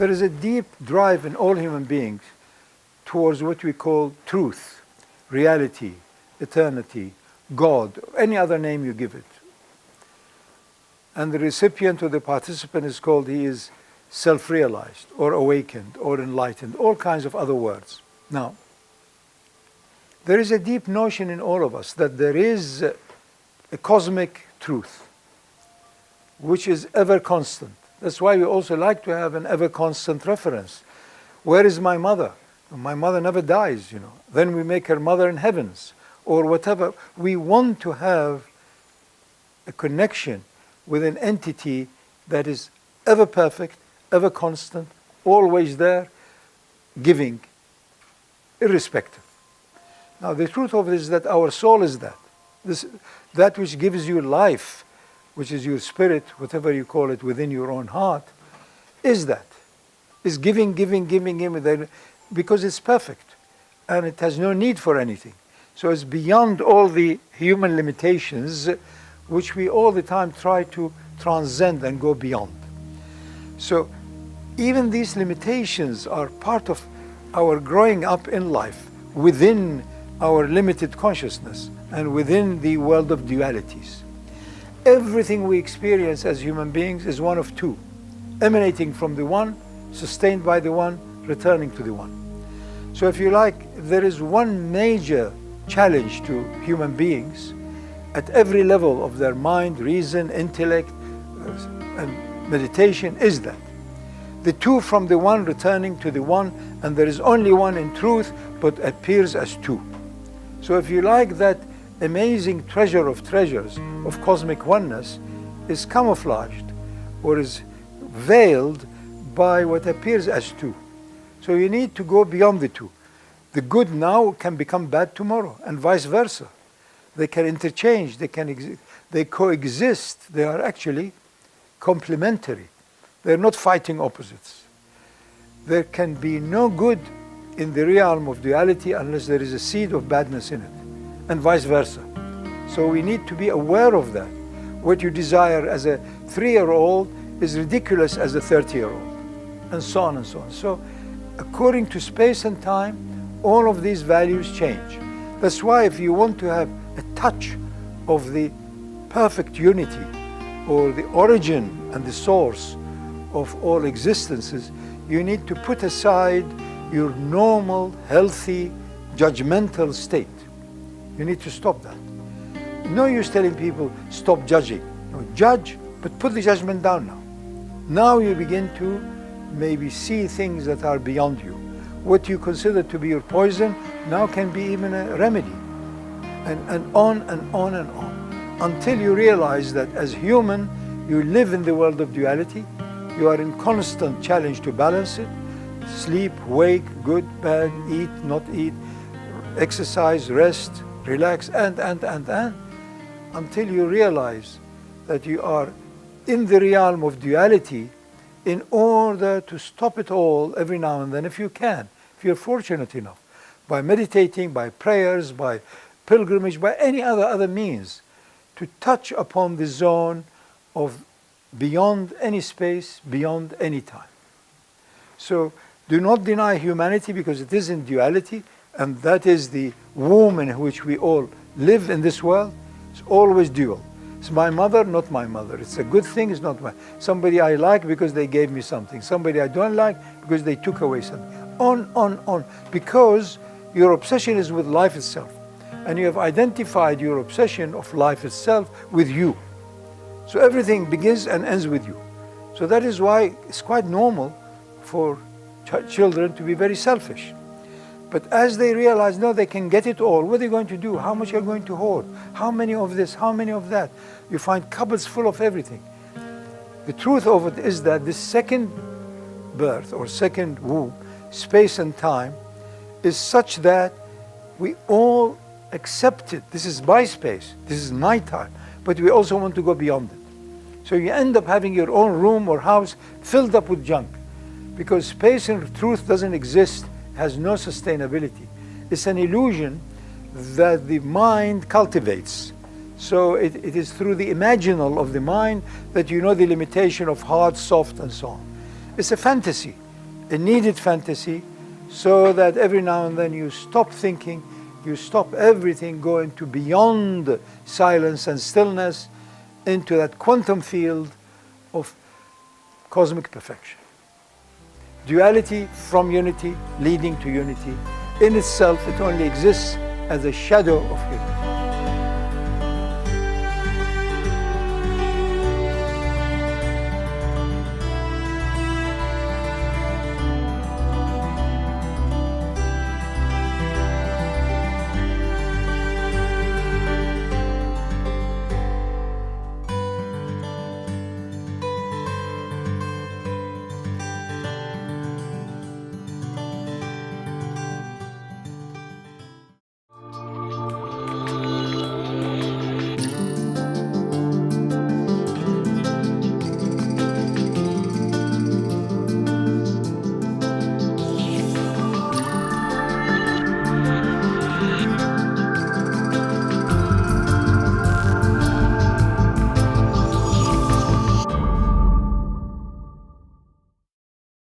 There is a deep drive in all human beings towards what we call truth, reality, eternity, God, any other name you give it. And the recipient or the participant is called, he is self-realized or awakened or enlightened, all kinds of other words. Now, there is a deep notion in all of us that there is a cosmic truth which is ever constant. That's why we also like to have an ever constant reference. Where is my mother? My mother never dies, Then we make her mother in heavens or whatever. We want to have a connection with an entity that is ever perfect, ever constant, always there, giving, irrespective. Now the truth of it is that our soul is that. That which gives you life, which is your spirit, whatever you call it, within your own heart, is that. Is giving, because it's perfect. And it has no need for anything. So it's beyond all the human limitations, which we all the time try to transcend and go beyond. So even these limitations are part of our growing up in life within our limited consciousness and within the world of dualities. Everything we experience as human beings is one of two, emanating from the one, sustained by the one, returning to the one. So if you like, there is one major challenge to human beings at every level of their mind, reason, intellect, and meditation is that. The two from the one returning to the one, and there is only one in truth, but appears as two. So if you like, that amazing treasure of treasures of cosmic oneness is camouflaged or is veiled by what appears as two. So you need to go beyond the two. The good now can become bad tomorrow, and vice versa. They can interchange, they coexist, they are actually complementary. They're not fighting opposites. There can be no good in the realm of duality unless there is a seed of badness in it, and vice versa. So we need to be aware of that. What you desire as a 3-year-old is ridiculous as a 30-year-old, and so on and so on. So according to space and time, all of these values change. That's why if you want to have a touch of the perfect unity or the origin and the source of all existences, you need to put aside your normal, healthy, judgmental state. You need to stop that. No use telling people, stop judging. No, judge, but put the judgment down now. Now you begin to maybe see things that are beyond you. What you consider to be your poison now can be even a remedy. And on and on and on. Until you realize that as human, you live in the world of duality. You are in constant challenge to balance it. Sleep, wake, good, bad, eat, not eat, exercise, rest, relax, and. Until you realize that you are in the realm of duality, in order to stop it all every now and then, if you can, if you're fortunate enough, by meditating, by prayers, by pilgrimage, by any other means, to touch upon the zone of beyond any space, beyond any time. So do not deny humanity, because it is in duality, and that is the womb in which we all live in this world. It's always dual. It's my mother, not my mother. It's a good thing, it's not my. Somebody I like because they gave me something. Somebody I don't like because they took away something. On. Because your obsession is with life itself. And you have identified your obsession of life itself with you. So everything begins and ends with you. So that is why it's quite normal for children to be very selfish. But as they realize, no, they can get it all, what are they going to do? How much are you going to hoard? How many of this? How many of that? You find cupboards full of everything. The truth of it is that this second birth or second womb, space and time, is such that we all accept it. This is my space. This is my time. But we also want to go beyond it. So you end up having your own room or house filled up with junk. Because space in truth doesn't exist, has no sustainability. It's an illusion that the mind cultivates. So it is through the imaginal of the mind that you know the limitation of hard, soft, and so on. It's a fantasy. a needed fantasy, so that every now and then you stop thinking, you stop everything, go into beyond silence and stillness, into that quantum field of cosmic perfection. Duality from unity, leading to unity. In itself, it only exists as a shadow of unity.